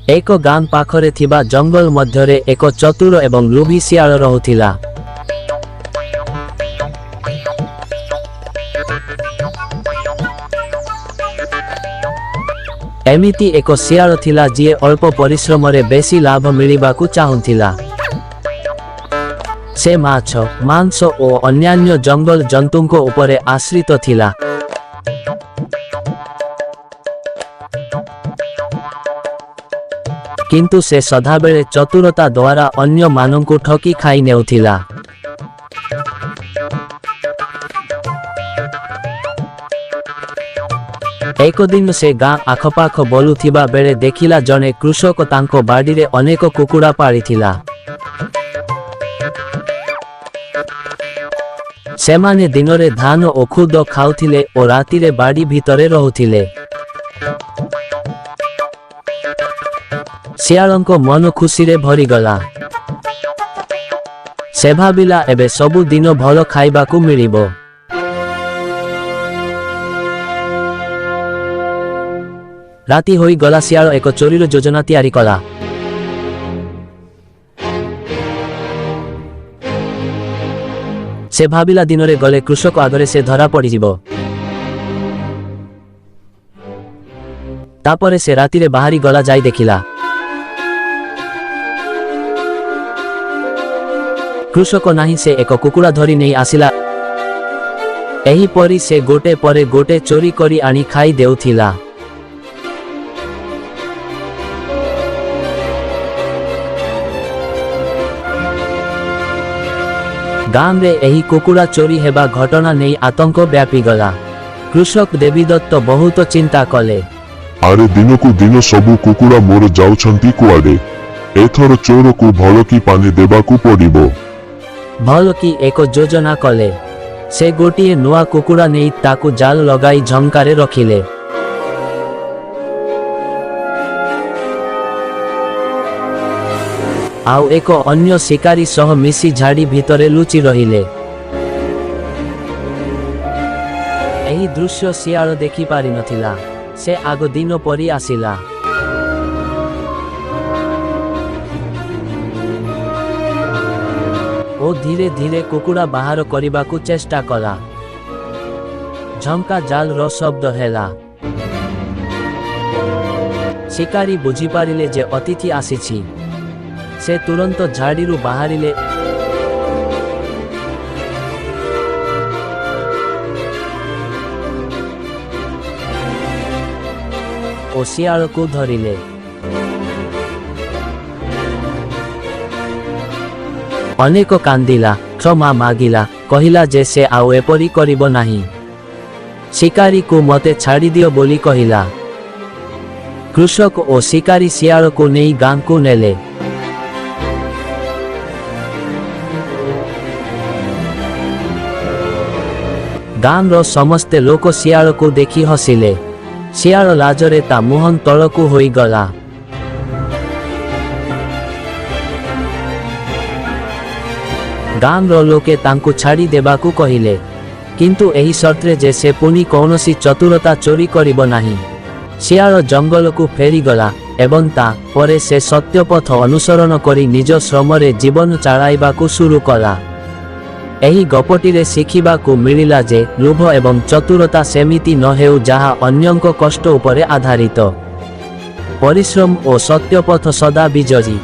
एक गां पाखरे थिबा जंगल मध्यरे एक चतुर एवं लोभी शियाल रहुथिला। एमिति एक शियाल थिला जिए अल्प परिश्रम रे बेसी लाभ मिलिबाकू चाहुथिला। से माछ, मांस और अन्यान्य जंगल जंतुओं उपरे आश्रित थिला। किंतु से सदाबेले चतुरता द्वारा अन्य मानंकु ठकी खाई नेउथिला। एक दिन से गां आखपाख बोलुथिबा बेले देखिला जने कृषक तांको बाड़ीरे अनेक कुकुड़ा पाळिथिला। सेमाने दिनरे धान और खुद खाउथिले और रातिरे बाड़ी भितरे रहुथिले। शियालंको मन खुशी रे भरी गला। से भाबिला एबे सबु दिन भल खाइबाकू मिलिबो। राति होई गला शियाल एक चोरीर योजना तैयारी कला। से भाबिला दिनरे गले कृषक आगरे से धरा पड़ी जीवो। तापरे से राति रे बाहरी गला जाई देखिला। कृषक नाही से एक कुकुड़ा धरी नहीं आसिला। एही परी से गोटे परे गोटे चोरी करी आनी खाई देउथिला। गांव रे एही कुकुड़ा चोरी हेबा घटना नहीं आतंक व्यापी गला। कृषक देवीदत्त बहुत चिंता कले। आरे दिनकू दिन सबु कुकुड़ा मोर जाउछंती कुआडे। एथर चोर को भल की पानी देबाकू पड़िबो। भल की एक योजना कले। से गोटिए नुआ कुकुड़ा नहीं ताकू जाल लगाई झंकारे रखिले। आउ एक अन्य शिकारी सह मिसी झाड़ी भितरे लुचि रहिले। एही दृश्य शियाल देखि पारि नथिला। से आगो दिन परी आसिला। ओ धीरे धीरे कुकुड़ा बाहर करिबाकू चेष्टा कला। झंका जाल रो शब्द हेला। शिकारी बुझी पारिले जे अतिथि आसीछि। से तुरंत झाड़ीरू बाहरिले। ओ शियाल को धरिले। अनेक कांदिला, क्षमा मागिला, कहिला जे से आउ एपरी करिबो नाही। शिकारी को मते छाड़ी दियो बोली कहिला। कृषक और शिकारी शियाल को नहीं गां को नेले। गां रो समस्ते लोक शियाल को देखी हसिले। शियाल लाजरे ता मुहन तलकू होई गला। गां रो लोके तांकू छाड़ी देबाकू कहिले। किंतु एही शर्तरे जे से पुनी कौनसी चतुरता चोरी करिबो नाही। शियाल जंगल को फेरी गला एवं ता परे से सत्यपथ अनुसरण करी निज श्रमरे जीवन चलाइबाकू शुरू कला। एही गपटिरे शिखिबाकू मिलिला जे लोभ एवं चतुरता सेमिति न हेउ जहा अन्यंक कष्ट उपरे आधारित। परिश्रम और सत्यपथ सदा विजयी।